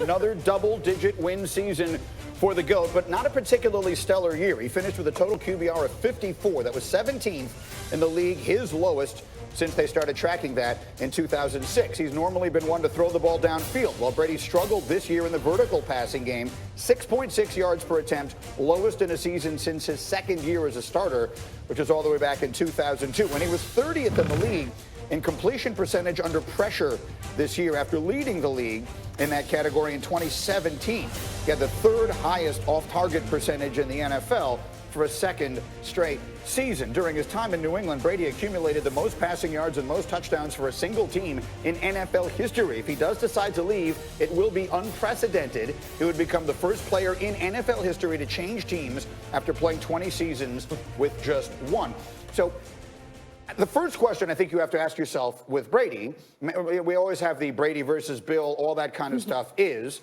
Another double-digit win season for the GOAT, but not a particularly stellar year. He finished with a total QBR of 54. That was 17th in the league, his lowest since they started tracking that in 2006. He's normally been one to throw the ball downfield, while Brady struggled this year in the vertical passing game. 6.6 yards per attempt, lowest in a season since his second year as a starter, which is all the way back in 2002, when he was 30th in the league in completion percentage under pressure this year after leading the league in that category in 2017. He had the third highest off-target percentage in the NFL for a second straight season. During his time in New England, Brady accumulated the most passing yards and most touchdowns for a single team in NFL history. If he does decide to leave, it will be unprecedented. He would become the first player in NFL history to change teams after playing 20 seasons with just one. So the first question I think you have to ask yourself with Brady, we always have the Brady versus Bill, all that kind of stuff, is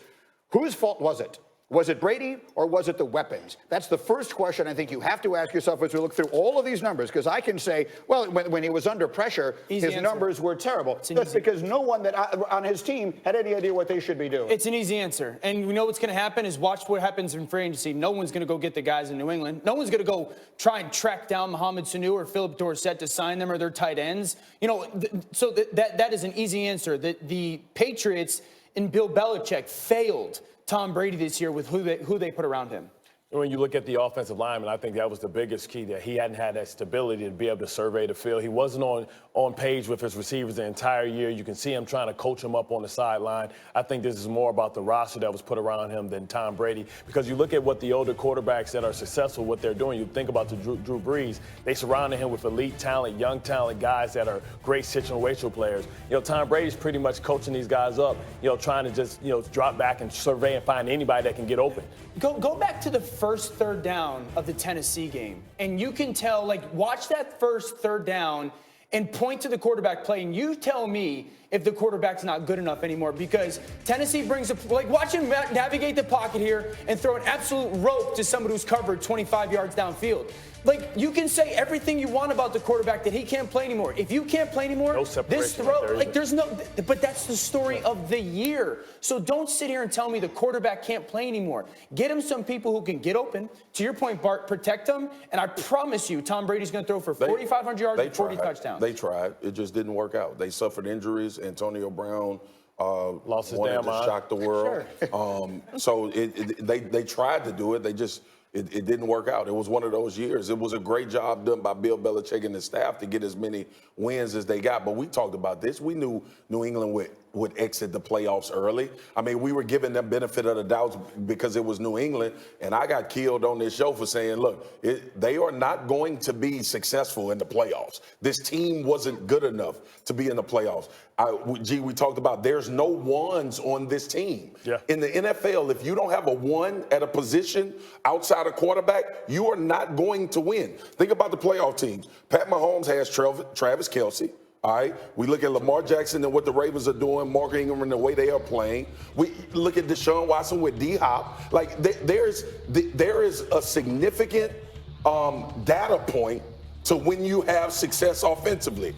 whose fault was it? Was it Brady or was it the weapons? That's the first question I think you have to ask yourself as we look through all of these numbers, because I can say, well, when he was under pressure, his numbers were terrible. That's because no one that on his team had any idea what they should be doing. It's an easy answer. And we know what's going to happen is watch what happens in free agency. No one's going to go get the guys in New England. No one's going to go try and track down Mohamed Sanu or Philip Dorsett to sign them or their tight ends. You know, so that is an easy answer. The Patriots and Bill Belichick failed Tom Brady this year with who they put around him. When you look at the offensive lineman, I think that was the biggest key, that he hadn't had that stability to be able to survey the field. He wasn't on page with his receivers the entire year. You can see him trying to coach him up on the sideline. I think this is more about the roster that was put around him than Tom Brady, because you look at what the older quarterbacks that are successful, what they're doing. You think about the Drew Brees. They surrounded him with elite talent, young talent, guys that are great situational players. You know, Tom Brady's pretty much coaching these guys up, you know, trying to just, you know, drop back and survey and find anybody that can get open. Go back to the first third down of the Tennessee game, and you can tell, like, watch that first third down and point to the quarterback play, and you tell me if the quarterback's not good enough anymore, because Tennessee brings watch him navigate the pocket here and throw an absolute rope to somebody who's covered 25 yards downfield. Like, you can say everything you want about the quarterback that he can't play anymore. If you can't play anymore, this throw, there's no, but that's the story of the year. So don't sit here and tell me the quarterback can't play anymore. Get him some people who can get open. To your point, Bart, protect them, and I promise you, Tom Brady's going to throw for 4,500 yards and 40 touchdowns. They tried. It just didn't work out. They suffered injuries. Antonio Brown lost his wanted damn mind. to shock the world. Sure. So they tried to do it. They just it didn't work out. It was one of those years. It was a great job done by Bill Belichick and his staff to get as many wins as they got. But we talked about this. We knew New England would exit the playoffs early. I mean, we were giving them benefit of the doubt because it was New England. And I got killed on this show for saying, look, they are not going to be successful in the playoffs. This team wasn't good enough to be in the playoffs. We talked about there's no ones on this team. Yeah. In the NFL, if you don't have a one at a position outside of quarterback, you are not going to win. Think about the playoff teams. Pat Mahomes has Travis Kelce. All right, we look at Lamar Jackson and what the Ravens are doing, Mark Ingram and the way they are playing. We look at Deshaun Watson with D-Hop. Like, there is a significant data point to when you have success offensively.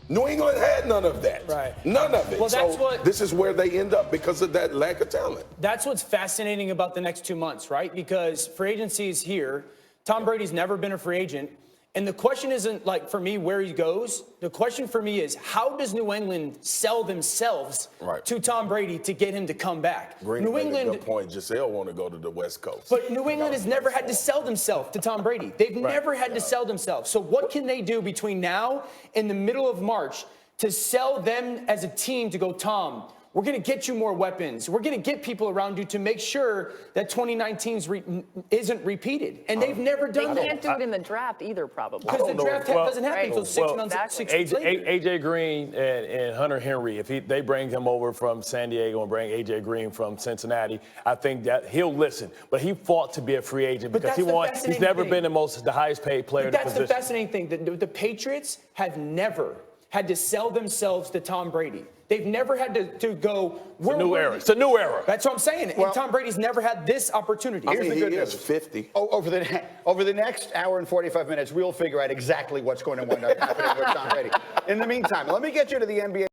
New England had none of that. Right. None of it. Well, this is where they end up because of that lack of talent. That's what's fascinating about the next 2 months, right? Because free agency is here. Tom Brady's never been a free agent. And the question isn't, like, for me, where he goes. The question for me is, how does New England sell themselves to Tom Brady to get him to come back? New England, a good point. Giselle want to go to the West Coast. But New England has never had to sell themselves to Tom Brady. They've never had to sell themselves. So what can they do between now and the middle of March to sell them as a team to go, Tom, we're going to get you more weapons. We're going to get people around you to make sure that 2019 isn't repeated. And they've never done that. They can't do it in the draft either, probably. Because the draft doesn't happen until 6 months later. A.J. Green and Hunter Henry, if they bring him over from San Diego and bring A.J. Green from Cincinnati, I think that he'll listen. But he fought to be a free agent because he's never been the highest paid player in the position. That's the fascinating thing. The Patriots have never had to sell themselves to Tom Brady. They've never had to go. It's a new era. It's a new era. That's what I'm saying. Well, and Tom Brady's never had this opportunity. Here's the good news. 50. Over the next hour and 45 minutes, we'll figure out exactly what's going to wind up happening with Tom Brady. In the meantime, let me get you to the NBA.